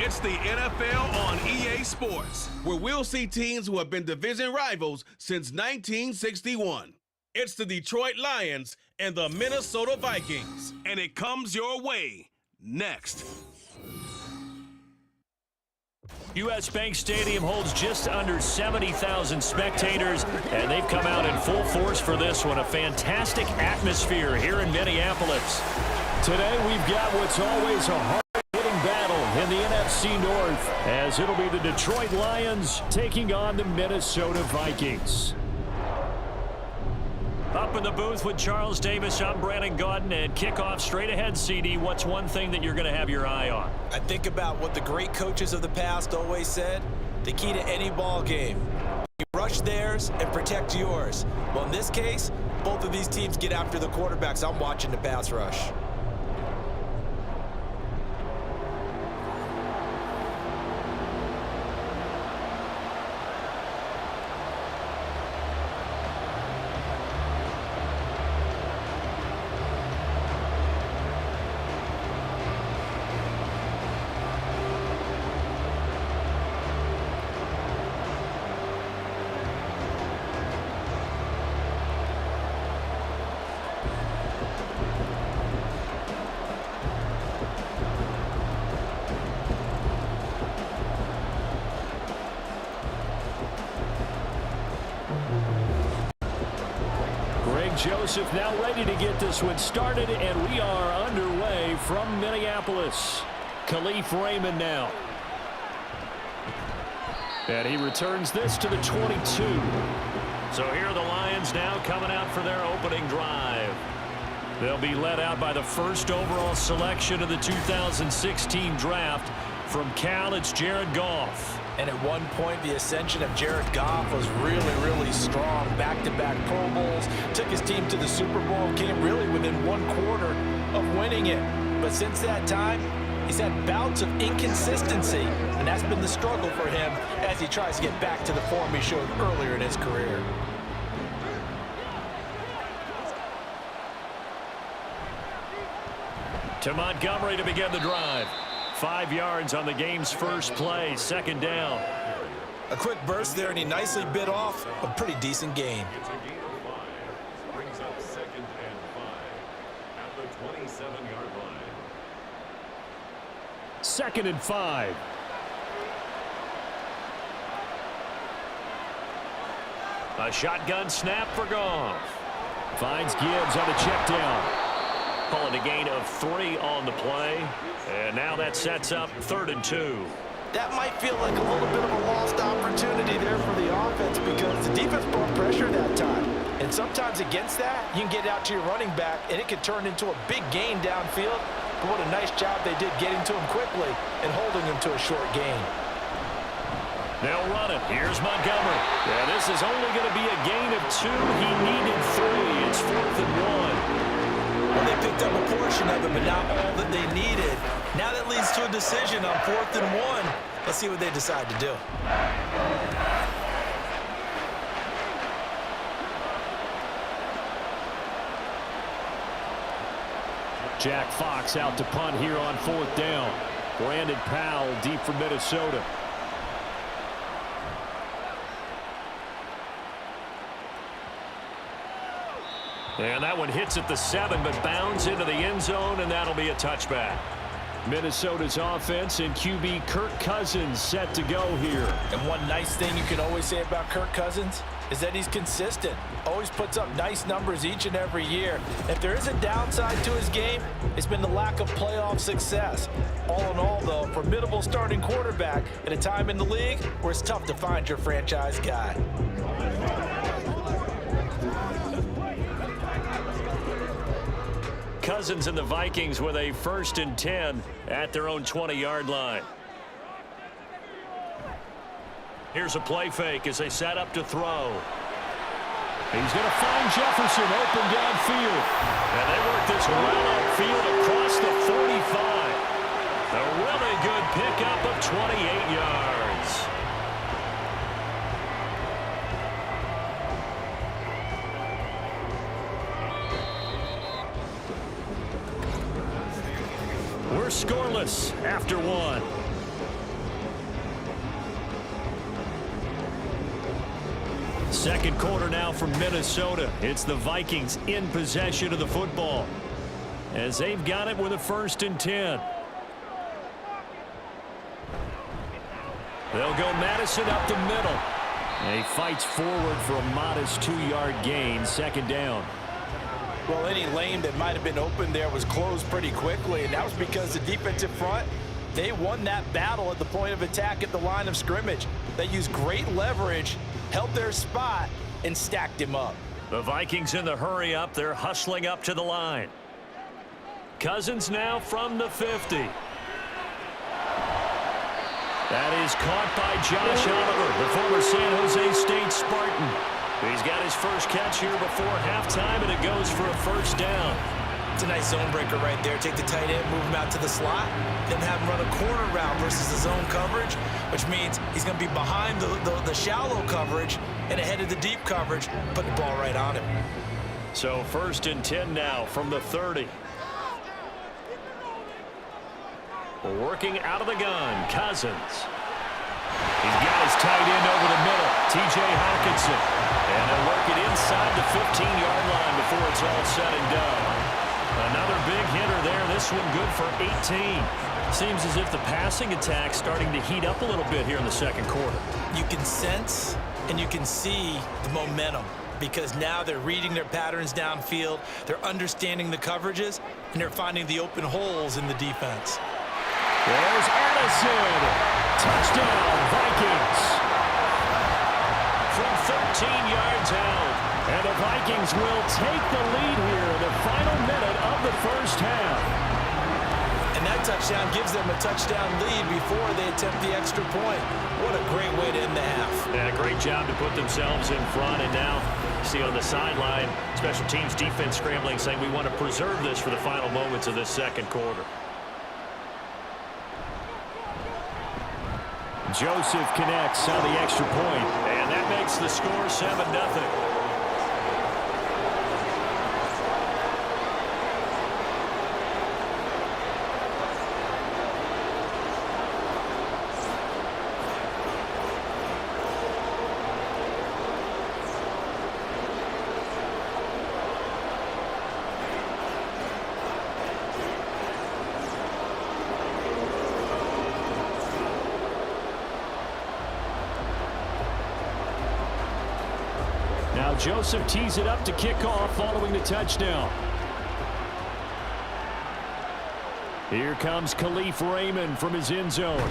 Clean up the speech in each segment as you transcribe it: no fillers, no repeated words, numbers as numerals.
It's the NFL on EA Sports, where we'll see teams who have been division rivals since 1961. It's the Detroit Lions and the Minnesota Vikings, and it comes your way next. U.S. Bank Stadium holds just under 70,000 spectators, and they've come out in full force for this one. A fantastic atmosphere here in Minneapolis. Today we've got what's always a hard-hitting battle in the NFC North, as it'll be the Detroit Lions taking on the Minnesota Vikings. Up in the booth with Charles Davis, I'm Brandon Gaudin, and kickoff straight ahead, CD. What's one thing that you're going to have your eye on? I think about what the great coaches of the past always said. The key to any ball game: you rush theirs and protect yours. Well, in this case, both of these teams get after the quarterbacks. I'm watching the pass rush. Joseph now ready to get this one started, and we are underway from Minneapolis. Khalif Raymond now. And he returns this to the 22. So here are the Lions now coming out for their opening drive. They'll be led out by the first overall selection of the 2016 draft. From Cal, it's Jared Goff. And at one point, the ascension of Jared Goff was really strong. Back-to-back Pro Bowls, took his team to the Super Bowl, came really within one quarter of winning it. But since that time, he's had bouts of inconsistency, and that's been the struggle for him as he tries to get back to the form he showed earlier in his career. To Montgomery to begin the drive. 5 yards on the game's first play, second down. A quick burst there, and he nicely bit off a pretty decent gain. Brings up 2nd and 5 at the 27-yard line. 2nd and 5. A shotgun snap for Goff. Finds Gibbs on the check down. Calling a gain of 3 on the play. And now that sets up 3rd and 2. That might feel like a little bit of a lost opportunity there for the offense, because the defense brought pressure that time. And sometimes against that, you can get out to your running back, and it can turn into a big gain downfield. But what a nice job they did getting to him quickly and holding him to a short gain. They'll run it. Here's Montgomery. Yeah, this is only going to be a gain of 2. He needed 3. It's 4th and 1. Well, they picked up a portion of it, but not all that they needed. Now that leads to a decision on 4th and 1. Let's see what they decide to do. Jack Fox out to punt here on 4th down. Brandon Powell deep for Minnesota. And that one hits at the 7, but bounds into the end zone, and that'll be a touchback. Minnesota's offense and QB Kirk Cousins set to go here. And one nice thing you can always say about Kirk Cousins is that he's consistent. Always puts up nice numbers each and every year. If there is a downside to his game, it's been the lack of playoff success. All in all, though, formidable starting quarterback at a time in the league where it's tough to find your franchise guy. Cousins and the Vikings with a 1st and 10 at their own 20-yard line. Here's a play fake as they set up to throw. He's going to find Jefferson open downfield. And they work this well upfield across the 45. A really good pickup of 28 yards. We're scoreless after 1. Second quarter now from Minnesota. It's the Vikings in possession of the football as they've got it with a 1st and 10. They'll go Madison up the middle. And he fights forward for a modest 2-yard gain, 2nd down. Well, any lane that might have been open there was closed pretty quickly, and that was because the defensive front, they won that battle at the point of attack at the line of scrimmage. They used great leverage, held their spot, and stacked him up. The Vikings in the hurry up. They're hustling up to the line. Cousins now from the 50. That is caught by Josh Oliver, the former San Jose State Spartan. He's got his first catch here before halftime, and it goes for a 1st down. It's a nice zone breaker right there. Take the tight end, move him out to the slot, then have him run a corner route versus the zone coverage, which means he's going to be behind the shallow coverage and ahead of the deep coverage, put the ball right on him. So 1st and 10 now from the 30. Working out of the gun, Cousins. He's got his tight end over the middle, T.J. Hawkinson. And they'll work it inside the 15-yard line before it's all said and done. Another big hitter there. This one good for 18. Seems as if the passing attack's starting to heat up a little bit here in the 2nd quarter. You can sense and you can see the momentum because now they're reading their patterns downfield, they're understanding the coverages, and they're finding the open holes in the defense. There's Addison. Touchdown, Vikings. From 13 yards out. And the Vikings will take the lead here in the final minute of the 1st half. And that touchdown gives them a touchdown lead before they attempt the extra point. What a great way to end the half. Yeah, great job to put themselves in front. And now, see on the sideline, special teams defense scrambling, saying we want to preserve this for the final moments of this 2nd quarter. Joseph connects on the extra point, and that makes the score 7-0. Now Joseph tees it up to kick off following the touchdown. Here comes Khalif Raymond from his end zone.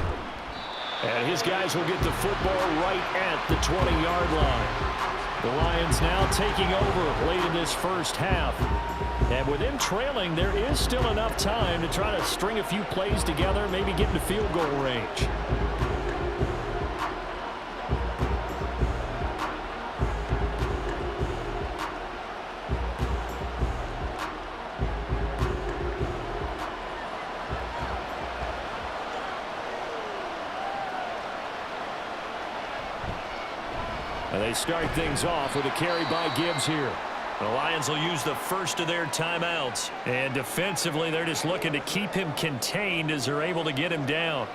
And his guys will get the football right at the 20-yard line. The Lions now taking over late in this 1st half. And with them trailing, there is still enough time to try to string a few plays together, maybe get into field goal range. They start things off with a carry by Gibbs here. The Lions will use the first of their timeouts. And defensively, they're just looking to keep him contained as they're able to get him down.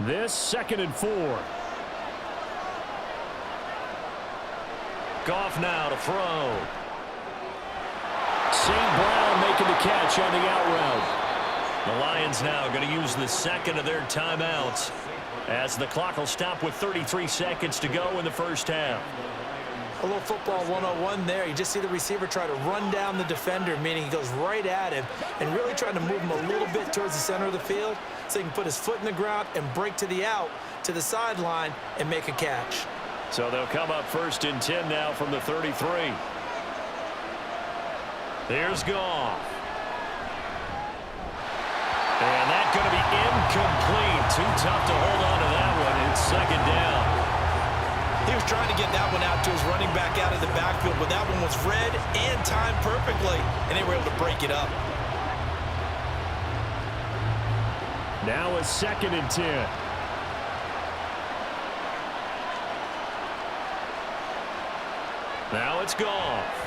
This 2nd and 4. Goff now to throw. St. Brown making the catch on the out route. The Lions now going to use the 2nd of their timeouts as the clock will stop with 33 seconds to go in the 1st half. A little football 101 there. You just see the receiver try to run down the defender, meaning he goes right at him and really trying to move him a little bit towards the center of the field so he can put his foot in the ground and break to the out, to the sideline, and make a catch. So they'll come up 1st and 10 now from the 33. There's Goff. And that's going to be incomplete. Too tough to hold on to that one. It's 2nd down. He was trying to get that one out to his running back out of the backfield, but that one was read and timed perfectly, and they were able to break it up. Now a 2nd and 10. Now it's Goff.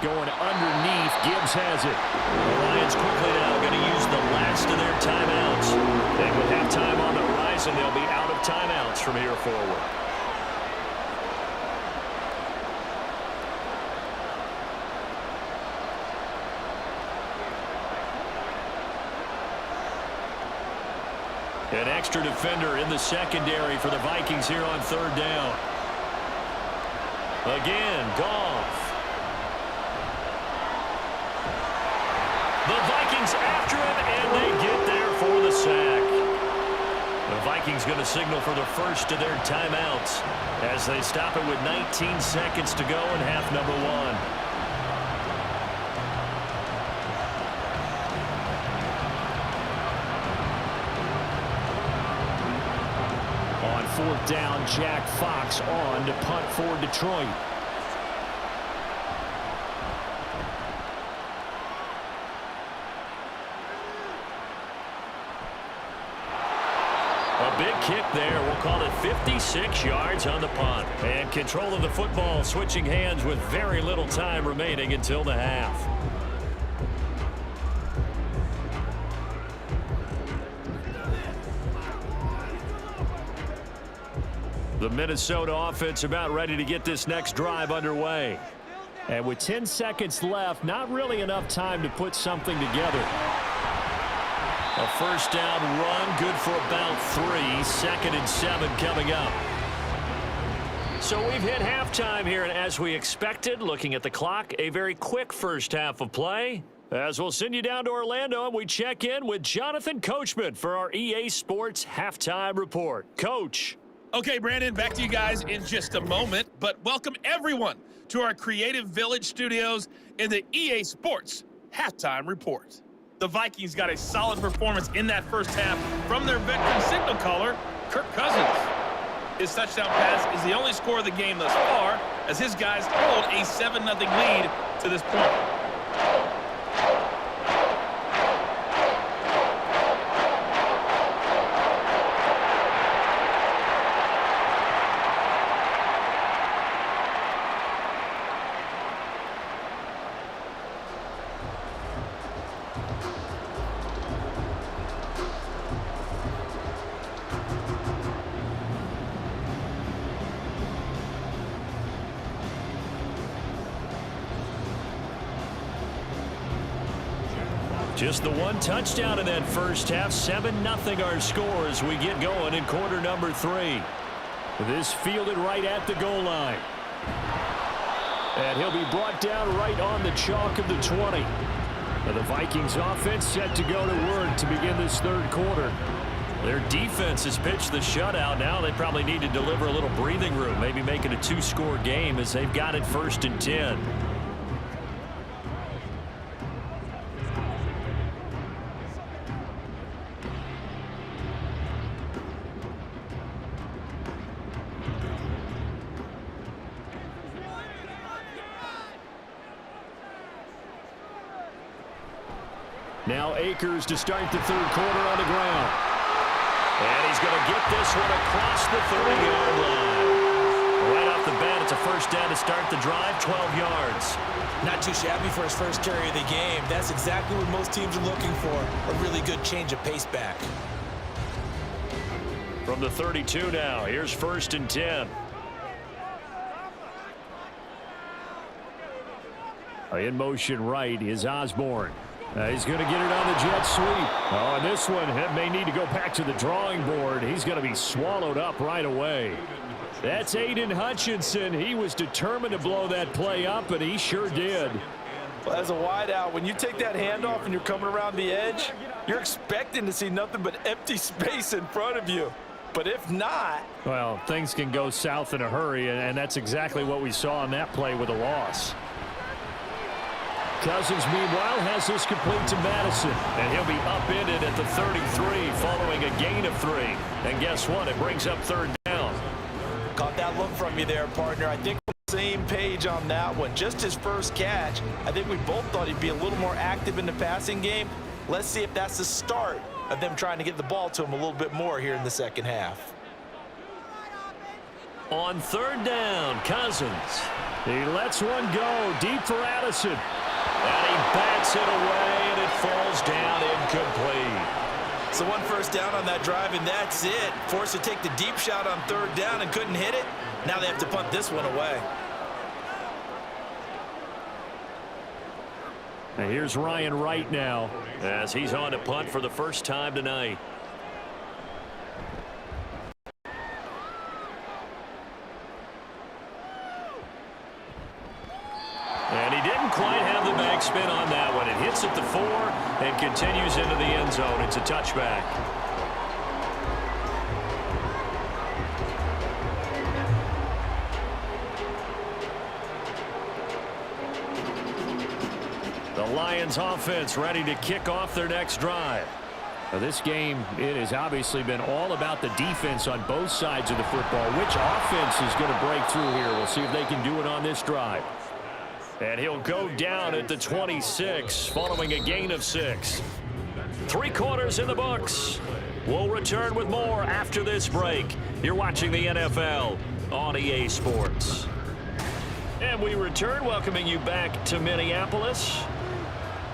going underneath. Gibbs has it. The Lions quickly now going to use the last of their timeouts. And with halftime on the horizon, they'll be out of timeouts from here forward. An extra defender in the secondary for the Vikings here on third down. Again, Goff. The Vikings after him, and they get there for the sack. The Vikings going to signal for the first of their timeouts as they stop it with 19 seconds to go in half number one. Fourth down, Jack Fox on to punt for Detroit. A big kick there. We'll call it 56 yards on the punt. And control of the football switching hands with very little time remaining until the half. The Minnesota offense about ready to get this next drive underway. And with 10 seconds left, not really enough time to put something together. A first down run, good for about 3. 2nd and 7 coming up. So we've hit halftime here, and as we expected, looking at the clock, a very quick first half of play. As we'll send you down to Orlando, and we check in with Jonathan Coachman for our EA Sports Halftime Report. Coach. Okay, Brandon, back to you guys in just a moment, but welcome everyone to our Creative Village studios in the EA Sports Halftime Report. The Vikings got a solid performance in that first half from their veteran signal caller, Kirk Cousins. His touchdown pass is the only score of the game thus far, as his guys hold a 7-0 lead to this point. Just the one touchdown in that first half. 7-0 our score as we get going in quarter number 3. This fielded right at the goal line. And he'll be brought down right on the chalk of the 20. Now the Vikings offense set to go to work to begin this third quarter. Their defense has pitched the shutout. Now they probably need to deliver a little breathing room, maybe make it a 2-score game as they've got it 1st and 10. Now Akers to start the third quarter on the ground. And he's going to get this one across the 30-yard line. Right off the bat, it's a first down to start the drive, 12 yards. Not too shabby for his first carry of the game. That's exactly what most teams are looking for, a really good change of pace back. From the 32 now, here's 1st and 10. In motion right is Osborne. He's going to get it on the jet sweep. Oh, and this one may need to go back to the drawing board. He's going to be swallowed up right away. That's Aiden Hutchinson. He was determined to blow that play up, and he sure did. Well, as a wideout, when you take that handoff and you're coming around the edge, you're expecting to see nothing but empty space in front of you. But if not... Well, things can go south in a hurry, and that's exactly what we saw on that play with a loss. Cousins, meanwhile, has this complete to Madison, and he'll be upended at the 33 following a gain of 3. And guess what? It brings up third down. Caught that look from you there, partner. I think we're on the same page on that one. Just his first catch. I think we both thought he'd be a little more active in the passing game. Let's see if that's the start of them trying to get the ball to him a little bit more here in the second half. On third down, Cousins. He lets one go deep for Addison. And he bats it away, and it falls down incomplete. So one first down on that drive, and that's it. Forced to take the deep shot on third down and couldn't hit it. Now they have to punt this one away. And here's Ryan Wright now as he's on to punt for the first time tonight. And he didn't quite have the backspin on that one. It hits at the 4 and continues into the end zone. It's a touchback. The Lions offense ready to kick off their next drive. Now this game, it has obviously been all about the defense on both sides of the football. Which offense is going to break through here? We'll see if they can do it on this drive. And he'll go down at the 26 following a gain of 6. 3 quarters in the books. We'll return with more after this break. You're watching the NFL on EA Sports. And we return, welcoming you back to Minneapolis.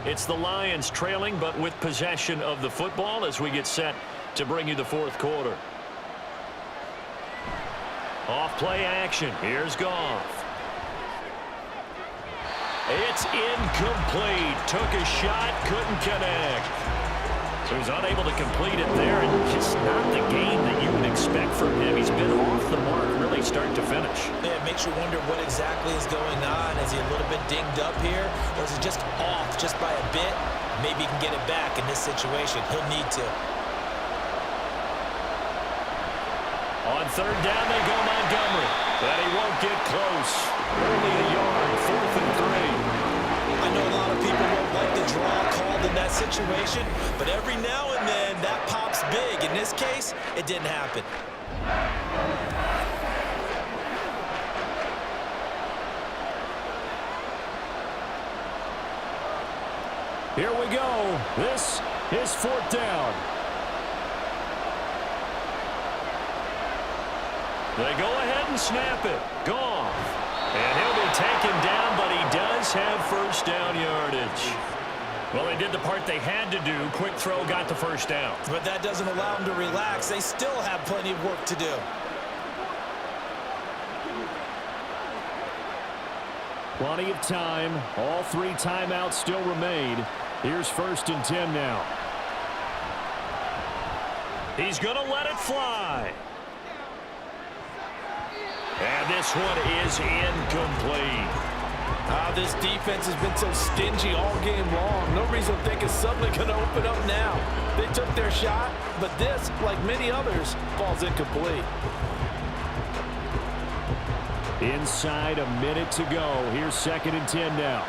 It's the Lions trailing, but with possession of the football as we get set to bring you the 4th quarter. Off play action. Here's Goff. It's incomplete. Took a shot, couldn't connect. He was unable to complete it there, and just not the game that you would expect from him. He's been off the mark really start to finish. Yeah, it makes you wonder what exactly is going on. Is he a little bit dinged up here, or is he just off just by a bit? Maybe he can get it back in this situation. He'll need to. On third down, they go Montgomery. But he won't get close. Only a yard, 4th and 3. I know a lot of people won't like the draw called in that situation, but every now and then that pops big. In this case, it didn't happen. Here we go. This is 4th down. They go ahead and snap it. Goff. And he'll be taken down, but he does have first down yardage. Well, they did the part they had to do. Quick throw got the first down. But that doesn't allow them to relax. They still have plenty of work to do. Plenty of time. All 3 timeouts still remain. Here's 1st and 10 now. He's going to let it fly. And this one is incomplete. This defense has been so stingy all game long. No reason to think it's suddenly going to open up now. They took their shot, but this, like many others, falls incomplete. Inside a minute to go. Here's 2nd and 10 now.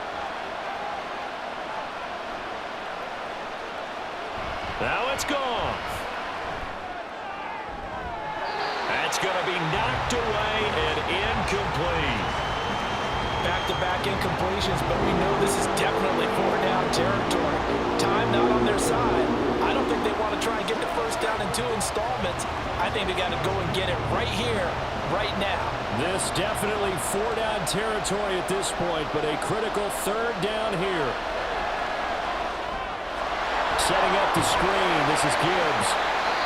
Now it's Goff. That's going to be knocked away and incomplete. Back-to-back incompletions, but we know this is definitely 4-down territory. Time not on their side. I don't think they want to try and get the first down in 2 installments. I think they got to go and get it right here, right now. This definitely 4-down territory at this point, but a critical 3rd down here. Setting up the screen, this is Gibbs.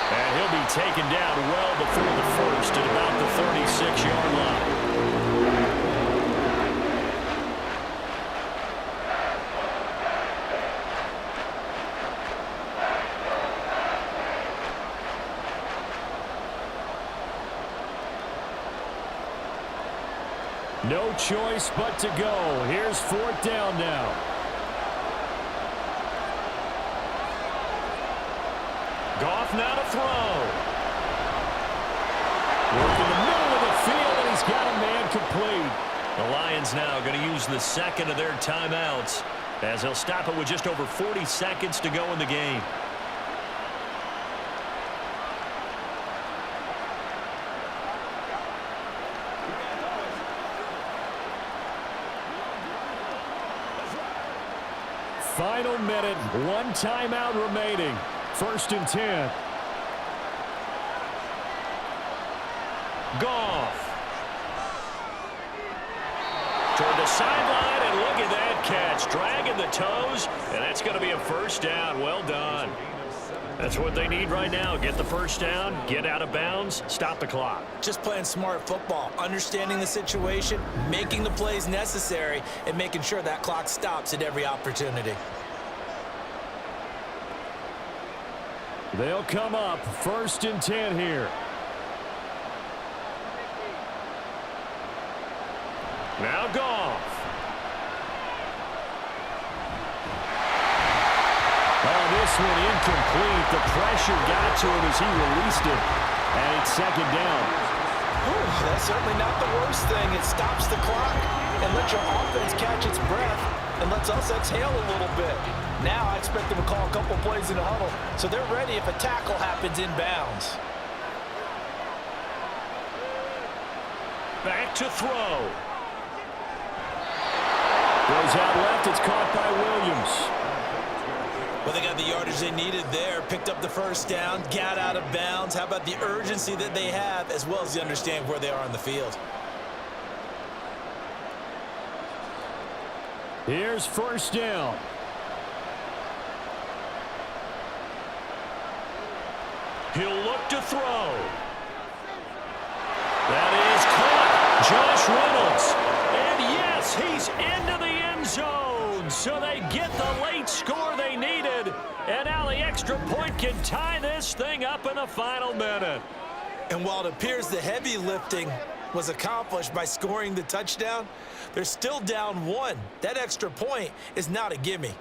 And he'll be taken down well before the first at about the 36-yard line. No choice but to go. Here's 4th down now. Goff now to throw. Work in the middle of the field, and he's got a man complete. The Lions now going to use the 2nd of their timeouts as they'll stop it with just over 40 seconds to go in the game. Final minute, 1 timeout remaining. 1st and 10. Goff. toward the sideline, and look at that catch. Dragging the toes, and that's going to be a first down. Well done. That's what they need right now. Get the first down, get out of bounds, stop the clock. Just playing smart football, understanding the situation, making the plays necessary, and making sure that clock stops at every opportunity. They'll come up 1st and 10 here. Now Goff. Oh, this one incomplete. The pressure got to him as he released it. And it's 2nd down. Ooh, that's certainly not the worst thing. It stops the clock and lets your offense catch its breath and lets us exhale a little bit. Now I expect them to call a couple plays in the huddle so they're ready if a tackle happens inbounds. Back to throw. Goes out left. It's caught by Williams. Well, they got the yardage they needed there, picked up the first down, got out of bounds. How about the urgency that they have as well as they understand where they are on the field? Here's 1st down. He'll look to throw. That is caught. Josh Reynolds. And yes, he's into the end zone. So they get the late score they needed. And now the extra point can tie this thing up in the final minute. And while it appears the heavy lifting was accomplished by scoring the touchdown, they're still down 1. That extra point is not a gimme.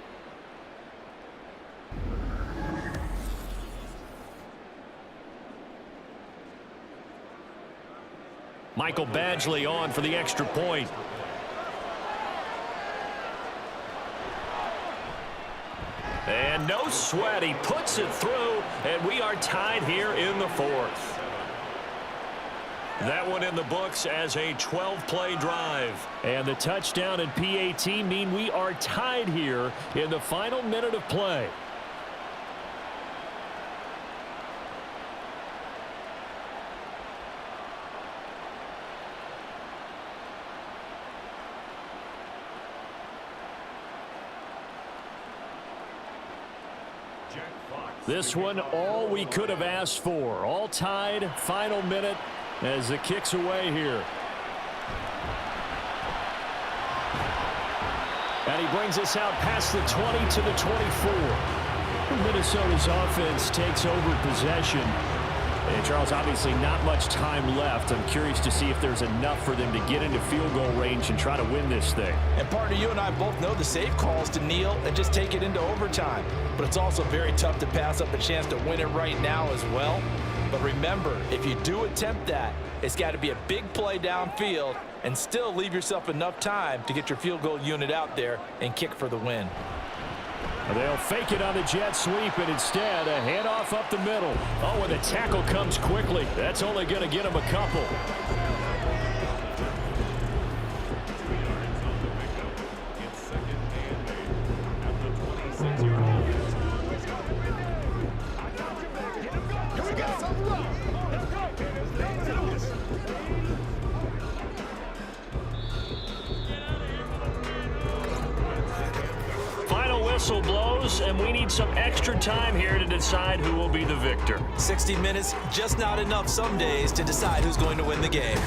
Michael Badgley on for the extra point. And no sweat. He puts it through, and we are tied here in the 4th. That one in the books as a 12-play drive. And the touchdown and PAT mean we are tied here in the final minute of play. This one, all we could have asked for. All tied, final minute as the kick's away here. And he brings us out past the 20 to the 24. Minnesota's offense takes over possession. And Charles, obviously not much time left. I'm curious to see if there's enough for them to get into field goal range and try to win this thing. And partner, you and I both know the safe calls to kneel and just take it into overtime. But it's also very tough to pass up a chance to win it right now as well. But remember, if you do attempt that, it's got to be a big play downfield and still leave yourself enough time to get your field goal unit out there and kick for the win. They'll fake it on the jet sweep, and instead a handoff up the middle. Oh, and the tackle comes quickly. That's only going to get him a couple. Whistle blows, and we need some extra time here to decide who will be the victor. 60 minutes, just not enough some days to decide who's going to win the game.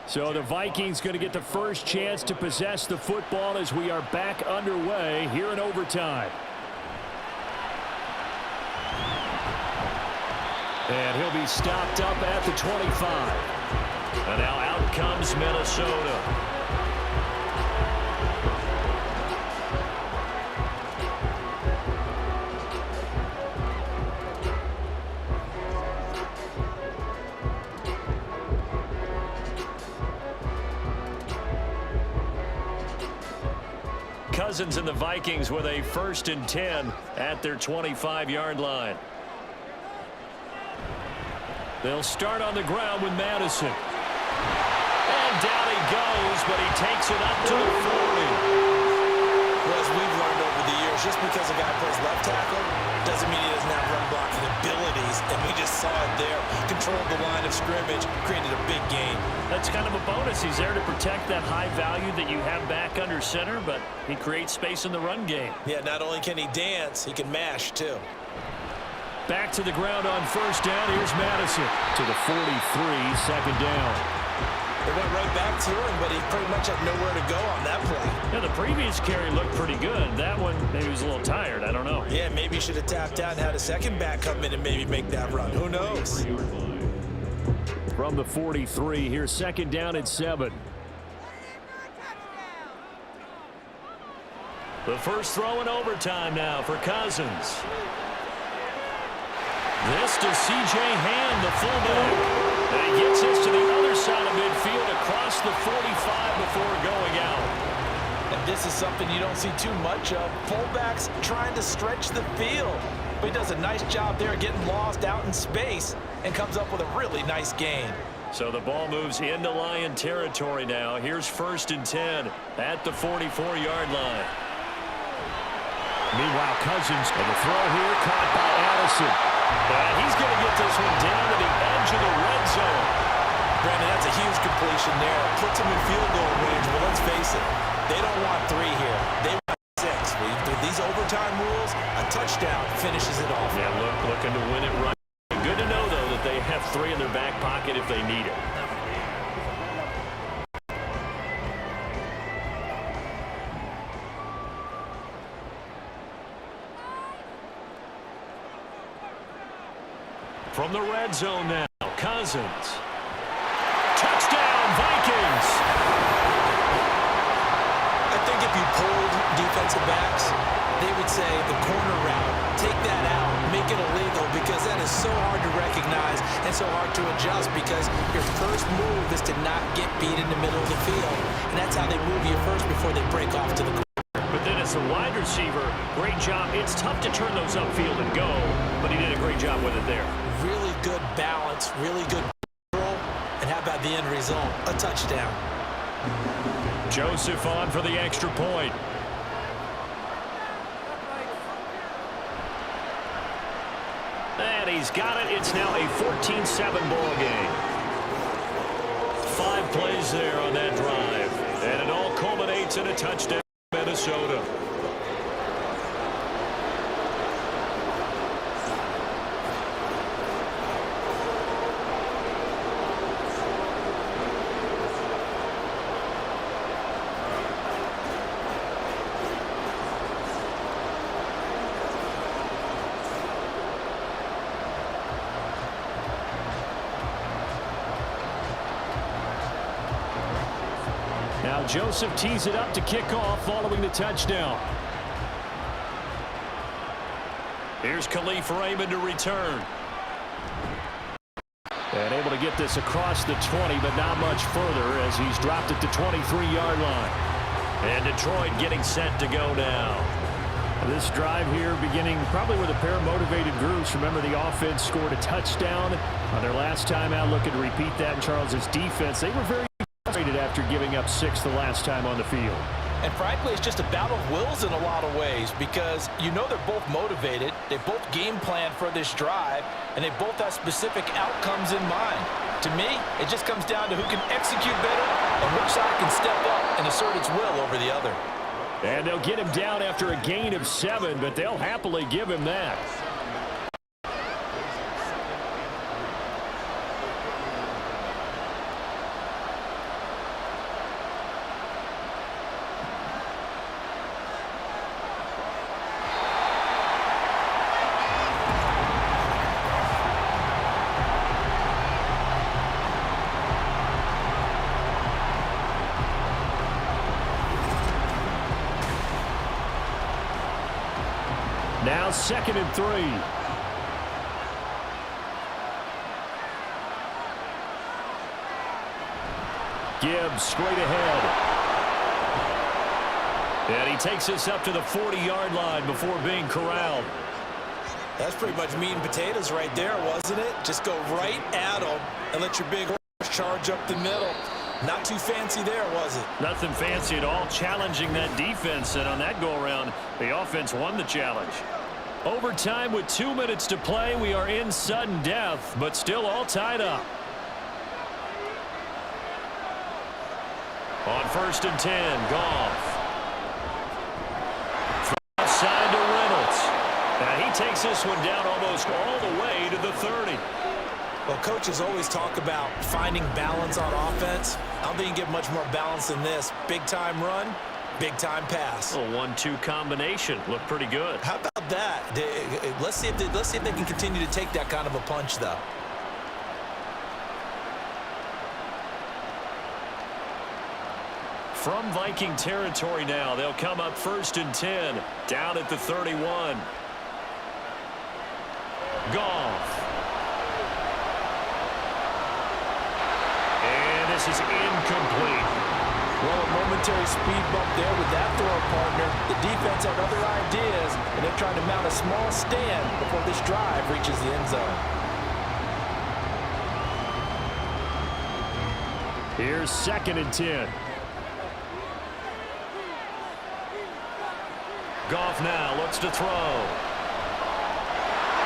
So the Vikings going to get the first chance to possess the football as we are back underway here in overtime. And he'll be stopped up at the 25. And now out comes Minnesota. Cousins and the Vikings with a 1st and 10 at their 25-yard line. They'll start on the ground with Madison. And down he goes, but he takes it up to the 40. Well, as we've learned over the years, just because a guy plays left tackle doesn't mean he doesn't have run blocking abilities, and we just saw it there. Controlled the line of scrimmage, created a big gain. That's kind of a bonus. He's there to protect that high value that you have back under center, but he creates space in the run game. Yeah, not only can he dance, he can mash, too. Back to the ground on 1st down. Here's Madison to the 43, 2nd down. They went right back to him, but he pretty much had nowhere to go on that play. Yeah, the previous carry looked pretty good. That one, maybe he was a little tired. I don't know. Yeah, maybe he should have tapped out and had a second back come in and maybe make that run. Who knows? From the 43, here's 2nd down and 7. The first throw in overtime now for Cousins. This to C.J. Hand, the fullback. And he gets this to the other side of midfield across the 45 before going out. And this is something you don't see too much of. Fullbacks trying to stretch the field. But he does a nice job there getting lost out in space and comes up with a really nice gain. So the ball moves into Lion territory now. Here's 1st and 10 at the 44-yard line. Meanwhile, Cousins on the throw here, caught by Addison. And he's going to get this one down to the edge of the red zone. Brandon, that's a huge completion there. Puts him in field goal range, but let's face it, they don't want 3 here. They want 6. With these overtime rules, a touchdown finishes it off. Yeah, looking to win it right. Good to know, though, that they have 3 in their back pocket if they need it. From the red zone now, Cousins. Touchdown, Vikings! I think if you pulled defensive backs, they would say the corner route, take that out, make it illegal, because that is so hard to recognize and so hard to adjust, because your first move is to not get beat in the middle of the field. And that's how they move you first before they break off to the corner. But then as a wide receiver, great job. It's tough to turn those upfield and go, but he did a great job with it there. Really good balance, really good control, and how about the end result? A touchdown. Joseph on for the extra point. And he's got it. It's now a 14-7 ball game. 5 plays there on that drive, and it all culminates in a touchdown, Minnesota. Now Joseph tees it up to kick off following the touchdown. Here's Khalif Raymond to return. And able to get this across the 20, but not much further as he's dropped at the 23-yard line. And Detroit getting set to go now. This drive here beginning probably with a pair of motivated groups. Remember, the offense scored a touchdown on their last time out. Looking to repeat that in Charles's defense. They were very frustrated after giving up 6 the last time on the field. And frankly, it's just a battle of wills in a lot of ways, because you know they're both motivated, they both game plan for this drive, and they both have specific outcomes in mind. To me, it just comes down to who can execute better and which side can step up and assert its will over the other. And they'll get him down after a gain of 7, but they'll happily give him that. Now 2nd and 3. Gibbs straight ahead. And he takes us up to the 40-yard line before being corralled. That's pretty much meat and potatoes right there, wasn't it? Just go right at them and let your big horse charge up the middle. Not too fancy there, was it? Nothing fancy at all, challenging that defense, and on that go-around, the offense won the challenge. Overtime with 2 minutes to play. We are in sudden death, but still all tied up. On 1st and 10, Goff. Outside to Reynolds. And he takes this one down almost all the way to the 30. Well, coaches always talk about finding balance on offense. I don't think you get much more balance than this. Big-time run, big-time pass. A 1-2 combination. Looked pretty good. How about that? Let's see if they can continue to take that kind of a punch, though. From Viking territory now, they'll come up 1st and 10, down at the 31. Goff. And this is incomplete. Well, a momentary speed bump there with that throw partner. The defense had other ideas, and they're trying to mount a small stand before this drive reaches the end zone. Here's 2nd and 10. Goff now looks to throw.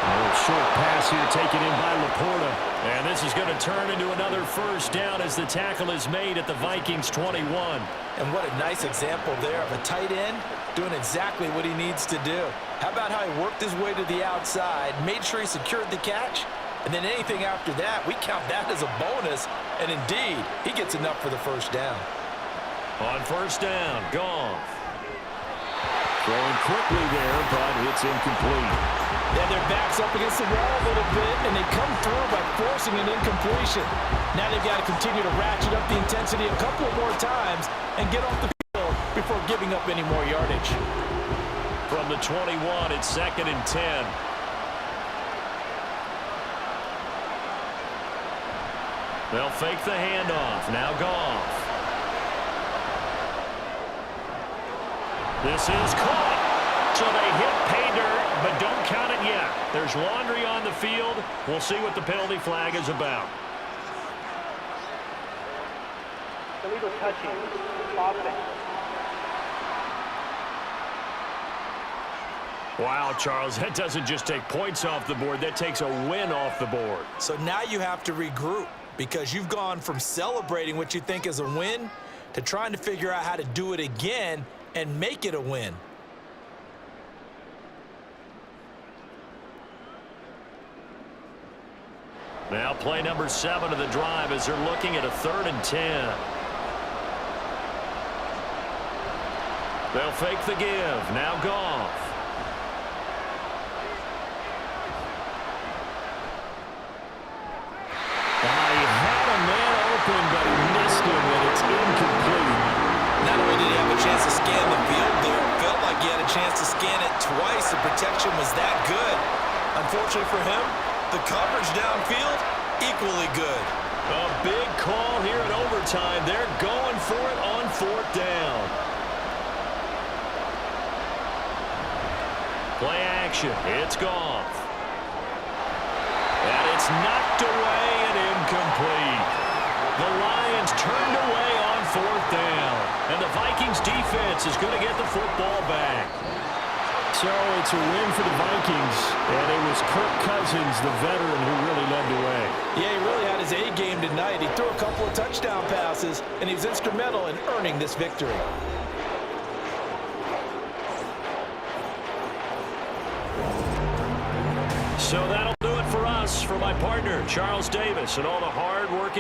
A short pass here taken in by Laporta. And this is going to turn into another 1st down as the tackle is made at the Vikings 21. And what a nice example there of a tight end doing exactly what he needs to do. How about how he worked his way to the outside, made sure he secured the catch, and then anything after that, we count that as a bonus. And indeed, he gets enough for the 1st down. On 1st down, Goff. Throwing quickly there, but it's incomplete. Yeah, their back's up against the wall a little bit, and they come through by forcing an incompletion. Now they've got to continue to ratchet up the intensity a couple more times and get off the field before giving up any more yardage. From the 21, it's 2nd and 10. They'll fake the handoff. Now Goff. This is caught. So they hit pay dirt, but don't count it yet. There's laundry on the field. We'll see what the penalty flag is about. Illegal touching. Offense. Wow, Charles, that doesn't just take points off the board. That takes a win off the board. So now you have to regroup because you've gone from celebrating what you think is a win to trying to figure out how to do it again and make it a win. Now play number 7 of the drive as they're looking at a 3rd and 10. They'll fake the give. Now Goff. He had a man open, but he missed him, and it's incomplete. Not only did he have a chance to scan the field there, it felt like he had a chance to scan it twice. The protection was that good. Unfortunately for him, the coverage downfield, equally good. A big call here in overtime. They're going for it on 4th down. Play action. It's Goff. And it's knocked away and incomplete. The Lions turned away on 4th down. And the Vikings defense is going to get the football back. So it's a win for the Vikings. And it was Kirk Cousins, the veteran, who really led the way. Yeah, he really had his A game tonight. He threw a couple of touchdown passes, and he was instrumental in earning this victory. So that'll do it for us. For my partner, Charles Davis, and all the hard-working